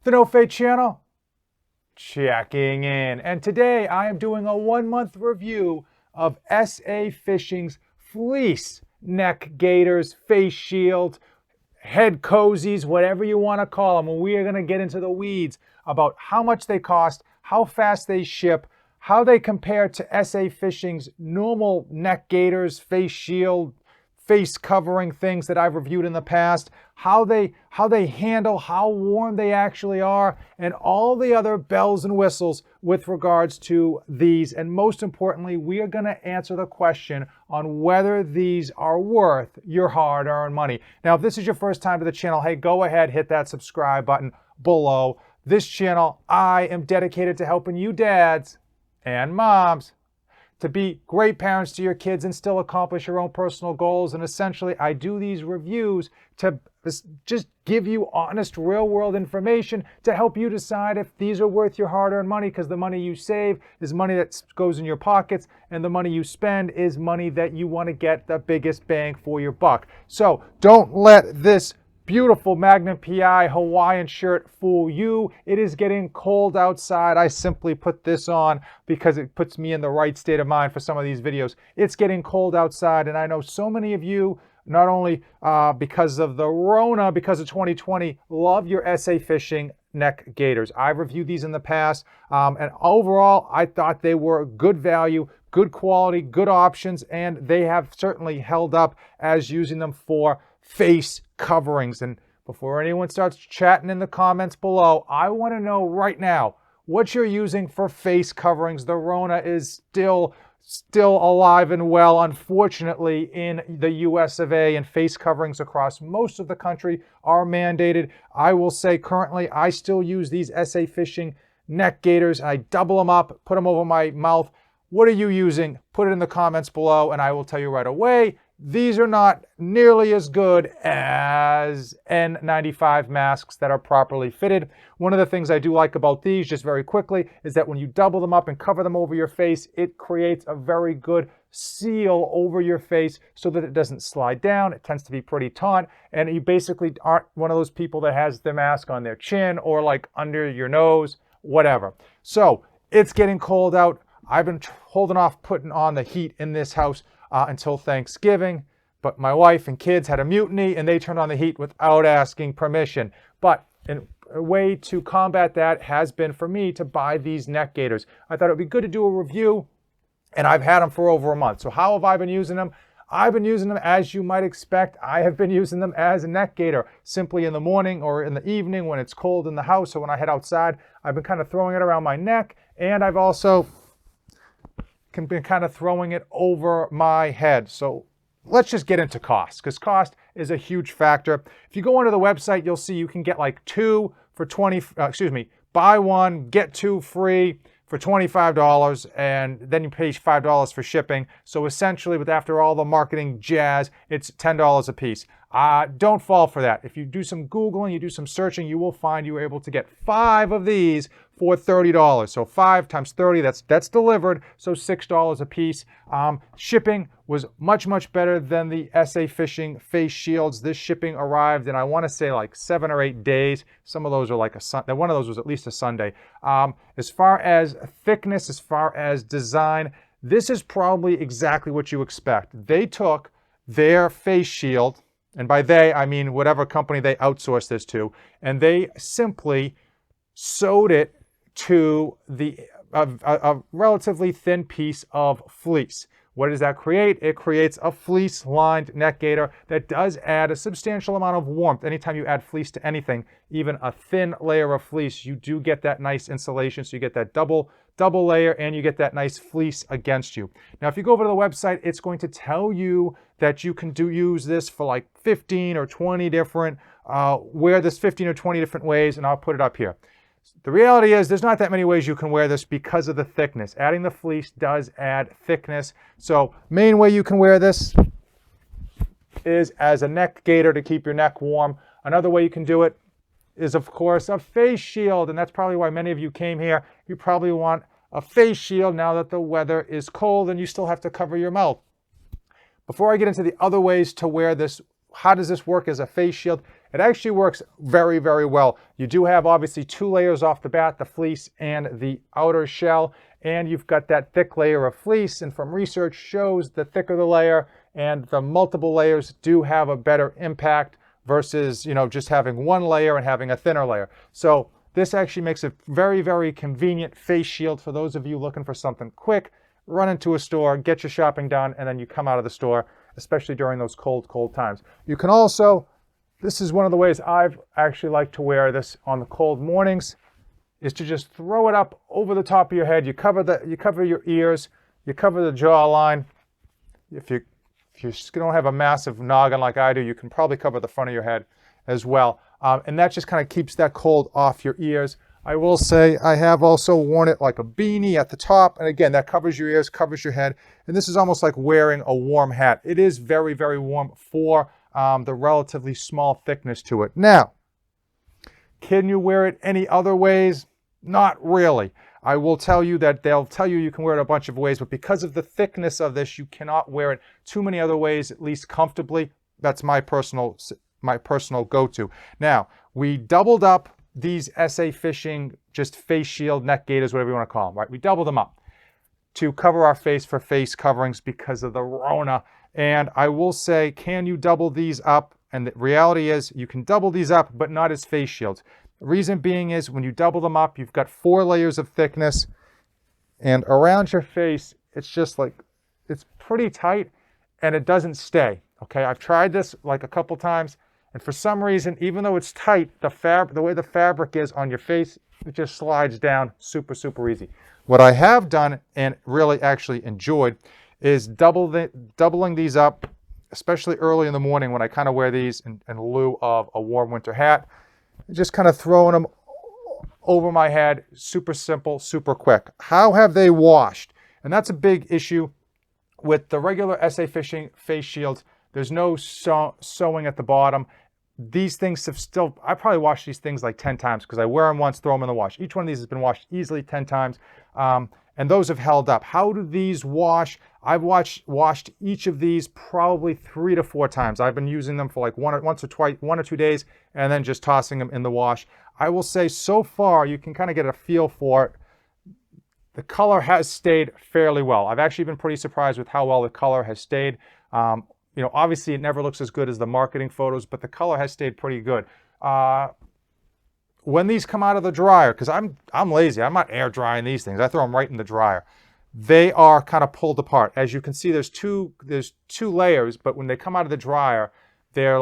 The No Fate channel, checking in. And today I am doing a 1-month review of Safishing's Fleece neck gaiters, face shield, head cozies, whatever you want to call them. And we are going to get into the weeds about how much they cost, how fast they ship, how they compare to Safishing's normal neck gaiters, face shield, face covering things that I've reviewed in the past, how they handle, how warm they actually are, and all the other bells and whistles with regards to these. And most importantly, we are going to answer the question on whether these are worth your hard-earned money. Now, if this is your first time to the channel, hey, go ahead, hit that subscribe button below. This channel, I am dedicated to helping you dads and moms to be great parents to your kids and still accomplish your own personal goals. And essentially, I do these reviews to just give you honest, real-world information to help you decide if these are worth your hard-earned money, because the money you save is money that goes in your pockets, and the money you spend is money that you want to get the biggest bang for your buck. So don't let this beautiful Magnum PI Hawaiian shirt fool you. It is getting cold outside. I simply put this on because it puts me in the right state of mind for some of these videos. It's getting cold outside, and I know so many of you, not only because of the Rona, because of 2020, love your Safishing neck gaiters. I've reviewed these in the past, and overall, I thought they were good value, good quality, good options, and they have certainly held up as using them for face coverings. And before anyone starts chatting in the comments below, I want to know right now what you're using for face coverings. The Rona is still alive and well, unfortunately, in the US of A, and face coverings across most of the country are mandated. I will say currently I still use these Safishing neck gaiters. I double them up, put them over my mouth. What are you using? Put it in the comments below and I will tell you right away. These are not nearly as good as N95 masks that are properly fitted. One of the things I do like about these, just very quickly, is that when you double them up and cover them over your face, it creates a very good seal over your face so that it doesn't slide down. It tends to be pretty taut, and you basically aren't one of those people that has the mask on their chin or like under your nose, whatever. So it's getting cold out. I've been holding off putting on the heat in this house until Thanksgiving, but my wife and kids had a mutiny and they turned on the heat without asking permission. But a way to combat that has been for me to buy these neck gaiters. I thought it would be good to do a review, and I've had them for over a month. So how have I been using them? I've been using them as you might expect. I have been using them as a neck gaiter, simply in the morning or in the evening when it's cold in the house. So when I head outside, I've been kind of throwing it around my neck, and I've also been kind of throwing it over my head. So let's just get into cost, because cost is a huge factor. If you go onto the website, you'll see you can get like two for buy one, get two free for $25, and then you pay $5 for shipping. So essentially, after all the marketing jazz, it's $10 a piece. Don't fall for that. If you do some Googling, you do some searching, you will find you are able to get 5 of these for $30. So 5 times 30, that's delivered, so $6 a piece. Shipping was much better than the Safishing face shields. This shipping arrived in, I want to say, like 7 or 8 days. Some of those are like one of those was at least a Sunday. As far as thickness, as far as design, this is probably exactly what you expect. They took their face shield, and by they, I mean whatever company they outsourced this to, and they simply sewed it to a relatively thin piece of fleece. What does that create? It creates a fleece-lined neck gaiter that does add a substantial amount of warmth. Anytime you add fleece to anything, even a thin layer of fleece, you do get that nice insulation, so you get that double layer, and you get that nice fleece against you. Now, if you go over to the website, it's going to tell you that you can use this for like 15 or 20 different, wear this 15 or 20 different ways, and I'll put it up here. The reality is there's not that many ways you can wear this because of the thickness. Adding the fleece does add thickness. So main way you can wear this is as a neck gaiter to keep your neck warm. Another way you can do it is, of course, a face shield, and that's probably why many of you came here. You probably want a face shield now that the weather is cold and you still have to cover your mouth. Before I get into the other ways to wear this, how does this work as a face shield? It actually works very, very well. You do have obviously 2 layers off the bat, the fleece and the outer shell, and you've got that thick layer of fleece, and from research shows the thicker the layer and the multiple layers do have a better impact versus, just having one layer and having a thinner layer. So this actually makes a very, very convenient face shield for those of you looking for something quick. Run into a store, get your shopping done, and then you come out of the store, especially during those cold, cold times. You can also, this is one of the ways I've actually liked to wear this on the cold mornings, is to just throw it up over the top of your head. You cover your ears, you cover the jawline. If you don't have a massive noggin like I do, you can probably cover the front of your head as well. And that just kind of keeps that cold off your ears. I will say I have also worn it like a beanie at the top. And again, that covers your ears, covers your head. And this is almost like wearing a warm hat. It is very, very warm for the relatively small thickness to it. Now, can you wear it any other ways? Not really. I will tell you that they'll tell you can wear it a bunch of ways, but because of the thickness of this, you cannot wear it too many other ways, at least comfortably. That's my personal go-to. Now, we doubled up these SA Fishing, just face shield, neck gaiters, whatever you want to call them, right? We doubled them up to cover our face for face coverings because of the Rona. And I will say, can you double these up? And the reality is you can double these up, but not as face shields. The reason being is when you double them up, you've got 4 layers of thickness, and around your face, it's just like, it's pretty tight and it doesn't stay. Okay, I've tried this like a couple times, and for some reason, even though it's tight, the way the fabric is on your face, it just slides down super, super easy. What I have done and really actually enjoyed is doubling these up, especially early in the morning when I kind of wear these in lieu of a warm winter hat. Just kind of throwing them over my head, super simple, super quick. How have they washed? And that's a big issue with the regular SA Fishing face shields. There's no sewing at the bottom. These things have still, I probably washed these things like 10 times because I wear them once, throw them in the wash. Each one of these has been washed easily 10 times. And those have held up. How do these wash? I've washed each of these probably 3 to 4 times. I've been using them for like 1 or 2 days and then just tossing them in the wash. I will say so far you can kind of get a feel for it. The color has stayed fairly well. I've actually been pretty surprised with how well the color has stayed. Obviously it never looks as good as the marketing photos, but the color has stayed pretty good. When these come out of the dryer, because I'm lazy, I'm not air drying these things. I throw them right in the dryer. They are kind of pulled apart. As you can see, there's two layers, but when they come out of the dryer, they're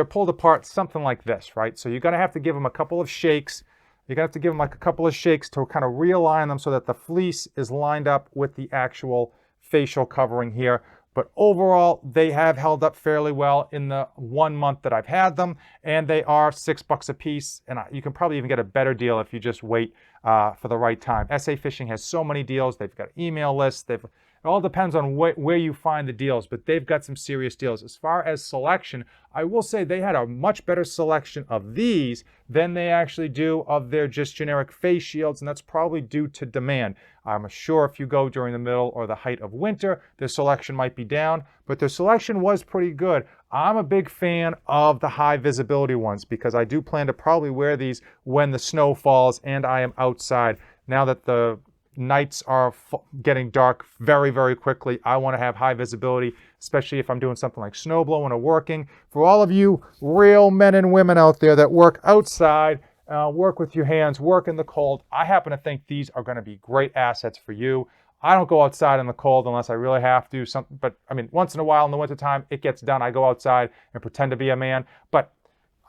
pulled apart something like this, right? So you're gonna have to give them a couple of shakes. You're gonna have to give them like a couple of shakes to kind of realign them so that the fleece is lined up with the actual facial covering here. But overall, they have held up fairly well in the 1 month that I've had them, and they are $6 a piece, and you can probably even get a better deal if you just wait for the right time. SA Fishing has so many deals. They've got email lists. It all depends on where you find the deals, but they've got some serious deals. As far as selection, I will say they had a much better selection of these than they actually do of their just generic face shields, and that's probably due to demand. I'm sure if you go during the middle or the height of winter, their selection might be down, but their selection was pretty good. I'm a big fan of the high visibility ones because I do plan to probably wear these when the snow falls and I am outside. Now that the nights are getting dark very, very quickly, I want to have high visibility, especially if I'm doing something like snow blowing or working. For all of you real men and women out there that work outside, work with your hands, work in the cold, I happen to think these are going to be great assets for you. I don't go outside in the cold unless I really have to, but I mean, once in a while in the wintertime, it gets done. I go outside and pretend to be a man, but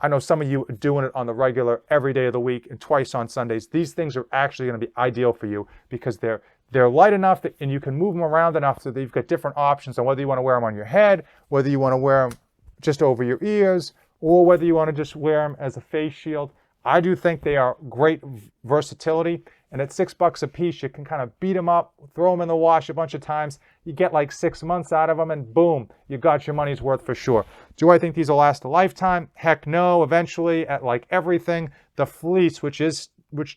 I know some of you are doing it on the regular every day of the week and twice on Sundays. These things are actually going to be ideal for you because they're light enough and you can move them around enough so that you've got different options on whether you want to wear them on your head, whether you want to wear them just over your ears, or whether you want to just wear them as a face shield. I do think they are great versatility, and at $6 a piece, you can kind of beat them up, throw them in the wash a bunch of times. You get like 6 months out of them, and boom, you got your money's worth for sure. Do I think these will last a lifetime? Heck no. Eventually, at like everything, the fleece, which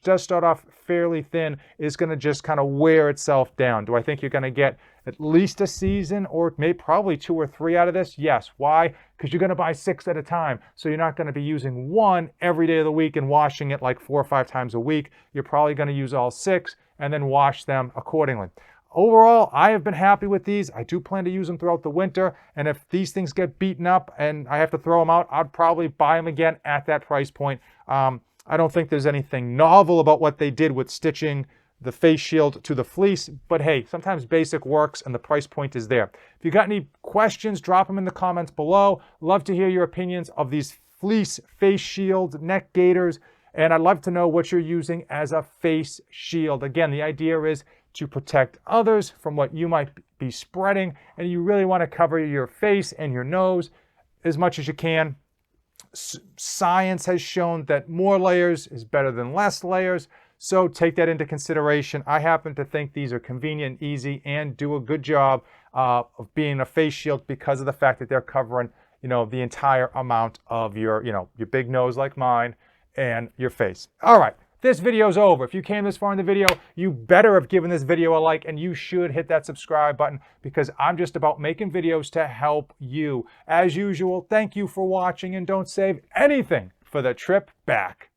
does start off fairly thin, is going to just kind of wear itself down. Do I think you're going to get at least a season, or maybe probably 2 or 3 out of this? Yes. Why? Because you're going to buy 6 at a time. So you're not going to be using one every day of the week and washing it like 4 or 5 times a week. You're probably going to use all 6 and then wash them accordingly. Overall, I have been happy with these. I do plan to use them throughout the winter. And if these things get beaten up and I have to throw them out, I'd probably buy them again at that price point. I don't think there's anything novel about what they did with stitching the face shield to the fleece, but hey, sometimes basic works and the price point is there. If you got any questions, drop them in the comments below. Love to hear your opinions of these fleece face shield neck gaiters, and I'd love to know what you're using as a face shield. Again, the idea is to protect others from what you might be spreading, and you really want to cover your face and your nose as much as you can. Science has shown that more layers is better than less layers, so take that into consideration. I happen to think these are convenient, easy, and do a good job of being a face shield because of the fact that they're covering, the entire amount of your big nose like mine and your face. All right. This video's over. If you came this far in the video, you better have given this video a like, and you should hit that subscribe button because I'm just about making videos to help you. As usual, thank you for watching, and don't save anything for the trip back.